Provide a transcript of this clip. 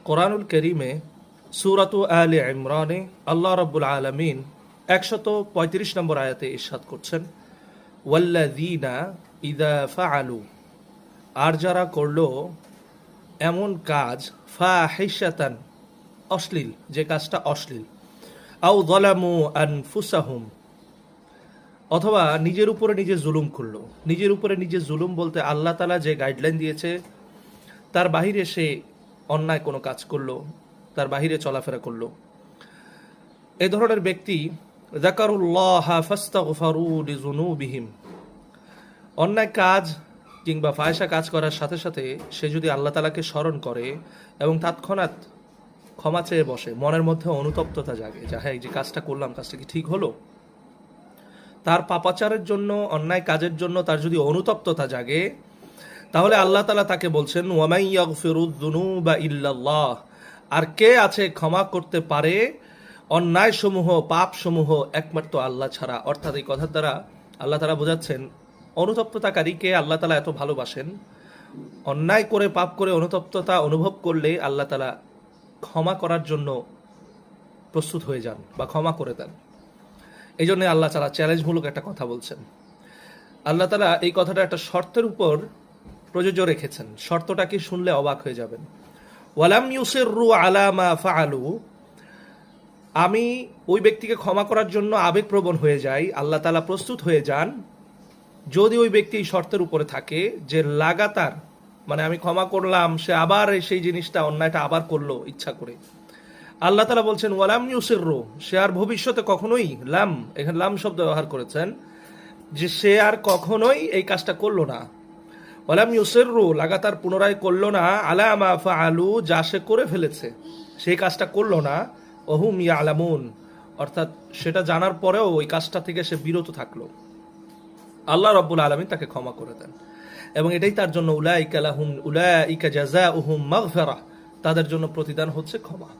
কোরআনুল করিমে সূরাত আলে ইমরানে আল্লাহ রাব্বুল আলামিন 135 নম্বর আয়াতে ইরশাদ করছেন, ওয়াল্লাযীনা ইযা ফাআলু, আর যারা করলো এমন কাজ, ফাহিশাতান, অশ্লীল, যে কাজটা অশ্লীল, আও যালামু আনফুসাহুম, অথবা নিজের উপরে নিজে জুলুম করলো। নিজের উপরে নিজে জুলুম বলতে আল্লাহ তাআলা যে গাইডলাইন দিয়েছে তার বাহিরে সে অন্যায় কোনো কাজ করলো, তার বাহিরে চলাফেরা করলো, এ ধরনের ব্যক্তি যাকারুল্লাহ ফাস্তাগফারু লিযুনুবিহিম, অন্যায় কাজ কিংবা ফায়সা কাজ করার সাথে সাথে সে যদি আল্লাহ তাআলাকে স্মরণ করে এবং তৎক্ষণাৎ ক্ষমা চেয়ে বসে, মনের মধ্যে অনুতপ্ততা জাগে যে হ্যাঁ, এই যে কাজটা করলাম, কাজটা কি ঠিক হলো, তার পাপাচারের জন্য, অন্যায় কাজের জন্য তার যদি অনুতপ্ততা জাগে, তাহলে আল্লাহ তাআলা তাকে বলছেন, ওয়ামাই ইয়াগফিরুয যুনুবা ইল্লাল্লাহ, আর কে আছে ক্ষমা করতে পারে অন্যায় সমূহ, পাপ সমূহ একমাত্র আল্লাহ ছাড়া। অর্থাৎ এই কথার দ্বারা আল্লাহ তাআলা বোঝাচ্ছেন অনুতপ্ততাকারীকে আল্লাহ তাআলা এত ভালোবাসেন, অন্যায় করে পাপ করে অনুতপ্ততা অনুভব করলে আল্লাহ তাআলা ক্ষমা করার জন্য প্রস্তুত হয়ে যান বা ক্ষমা করে দেন। এই জন্য আল্লাহ তাআলা চ্যালেঞ্জমূলক একটা কথা বলছেন। আল্লাহ তাআলা এই কথাটা একটা শর্তের উপর প্রযোজ্য রেখেছেন। শর্তটা কি শুনলে অবাক হয়ে যাবেন। ওয়ালাম ইউসিররু আলা মা ফাআলু, আমি ওই ব্যক্তিকে ক্ষমা করার জন্য আবেগপ্রবণ হয়ে যাই, আল্লাহ তাআলা প্রস্তুত হয়ে যান যদি ওই ব্যক্তি এই শর্তের উপরে থাকে যে লাগাতার, মানে আমি ক্ষমা করলাম, সে আবার সেই জিনিসটা, অন্যায়টা আবার করলো ইচ্ছা করে। আল্লাহ তাআলা বলছেন ওয়ালাম ইউসিররু, সে আর ভবিষ্যতে কখনোই, লাম, এখানে লাম শব্দ ব্যবহার করেছেন, যে সে আর কখনোই এই কাজটা করলো না। ওয়ালাম ইউসিররু, লাগাতার পুনরায় করলো না, আলা মা ফাআলু, যা সে করে ফেলেছে সেই কাজটা করলো না, ওহুম ইয়ালামুন, অর্থাৎ সেটা জানার পরেও ওই কাজটা থেকে সে বিরত থাকলো, আল্লাহ রাব্বুল আলামিন তাকে ক্ষমা করে দেন। এবং এটাই তার জন্য উলাইকা লাহুম উলাইকা জাযাউহুম মাগফিরাহ, তাদের জন্য প্রতিদান হচ্ছে ক্ষমা।